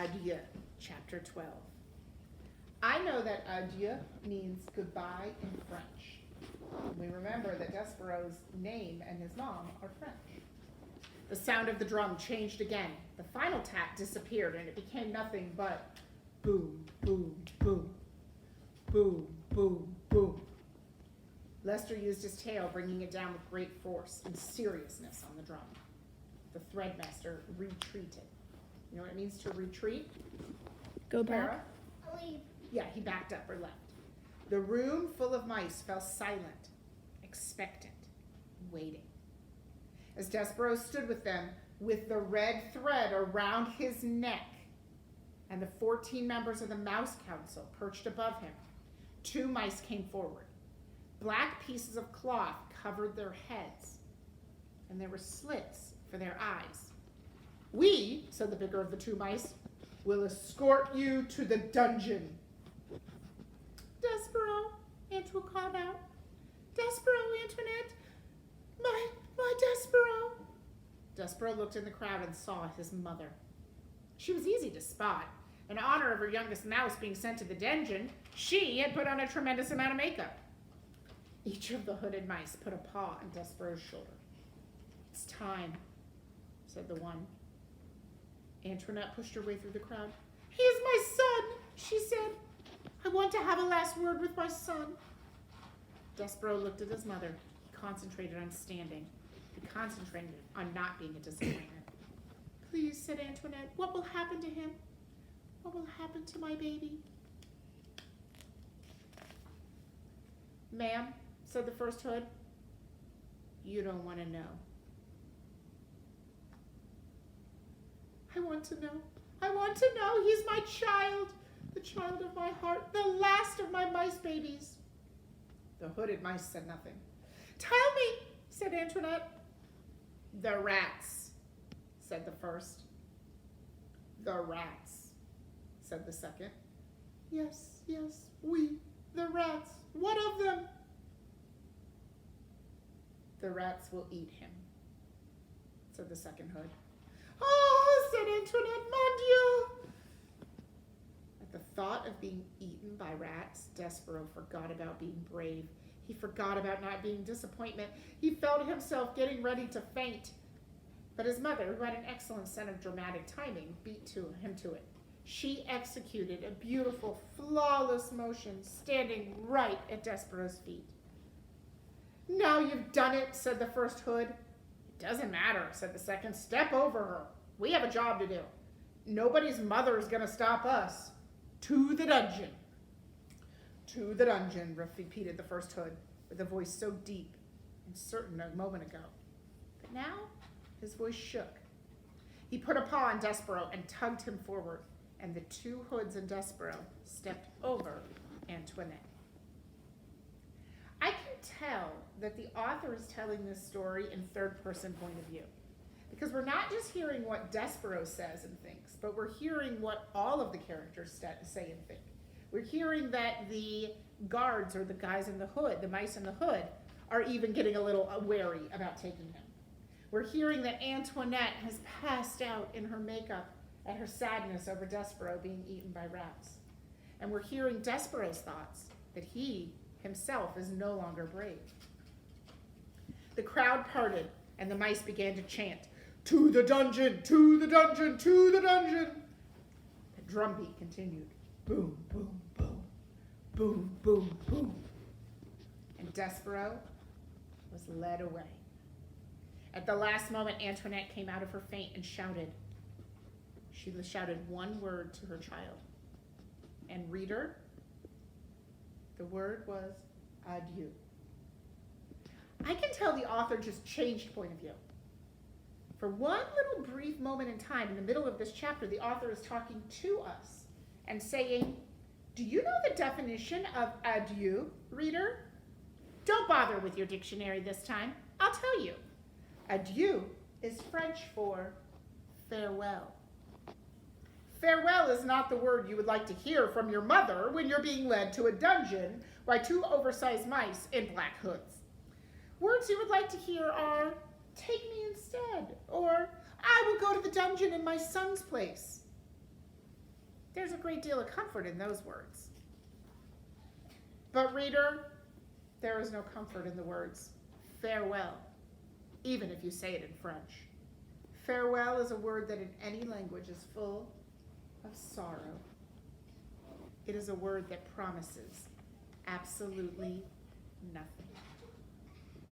Adieu, Chapter 12. I know that adieu means goodbye in French. We remember that Despereaux's name and his mom are French. The sound of the drum changed again. The final tap disappeared, and it became nothing but boom, boom, boom, boom, boom, boom. Lester used his tail, bringing it down with great force and seriousness on the drum. The threadmaster retreated. You know what it means to retreat? Go back. Clara? Leave. Yeah, he backed up or left. The room full of mice fell silent, expectant, waiting. As Despereaux stood with them, with the red thread around his neck, and the 14 members of the Mouse Council perched above him, 2 mice came forward. Black pieces of cloth covered their heads, and there were slits for their eyes. "We," said the bigger of the 2 mice, "will escort you to the dungeon." "Despereaux," Antoine called out. "Despereaux, Antoinette! My Despereaux!" Despereaux looked in the crowd and saw his mother. She was easy to spot. In honor of her youngest mouse being sent to the dungeon, she had put on a tremendous amount of makeup. Each of the hooded mice put a paw on Despereaux's shoulder. "It's time," said the one. Antoinette pushed her way through the crowd. "He is my son," she said. "I want to have a last word with my son." Despereaux looked at his mother. He concentrated on standing. He concentrated on not being a disappointment. "Please," said Antoinette, "what will happen to him? What will happen to my baby?" "Ma'am," said the first hood, "you don't want to know." "I want to know. I want to know. He's my child, the child of my heart, the last of my mice babies." The hooded mice said nothing. "Tell me," said Antoinette. "The rats," said the first. "The rats," said the second. Yes, we, the rats. What of them?" "The rats will eat him," said the second hood. "Oh," said Antoinette, "mon Dieu." At the thought of being eaten by rats, Despereaux forgot about being brave. He forgot about not being disappointment. He felt himself getting ready to faint. But his mother, who had an excellent sense of dramatic timing, beat him to it. She executed a beautiful, flawless motion, standing right at Despereaux's feet. "Now you've done it," said the first hood. "It doesn't matter," said the second. "Step over her. We have a job to do. Nobody's mother is going to stop us. To the dungeon." "To the dungeon," repeated the first hood, with a voice so deep and certain a moment ago. But now his voice shook. He put a paw on Despereaux and tugged him forward, and the 2 hoods and Despereaux stepped over Antoinette. I can tell that the author is telling this story in third-person point of view, because we're not just hearing what Despereaux says and thinks, but we're hearing what all of the characters say and think. We're hearing that the guards, or the guys in the hood, the mice in the hood, are even getting a little wary about taking him. We're hearing that Antoinette has passed out in her makeup at her sadness over Despereaux being eaten by rats. And we're hearing Despereaux's thoughts that he himself is no longer brave. The crowd parted, and the mice began to chant, "To the dungeon, to the dungeon, to the dungeon." The drumbeat continued. Boom, boom, boom. Boom, boom, boom. And Despereaux was led away. At the last moment, Antoinette came out of her faint and shouted. She shouted one word to her child. And reader, the word was adieu. I can tell the author just changed point of view. For one little brief moment in time, in the middle of this chapter, the author is talking to us and saying, "Do you know the definition of adieu, reader? Don't bother with your dictionary this time. I'll tell you. Adieu is French for farewell. Farewell is not the word you would like to hear from your mother when you're being led to a dungeon by 2 oversized mice in black hoods. Words you would like to hear are, take me instead, or I will go to the dungeon in my son's place. There's a great deal of comfort in those words. But reader, there is no comfort in the words farewell, even if you say it in French. Farewell is a word that in any language is full of sorrow. It is a word that promises absolutely nothing.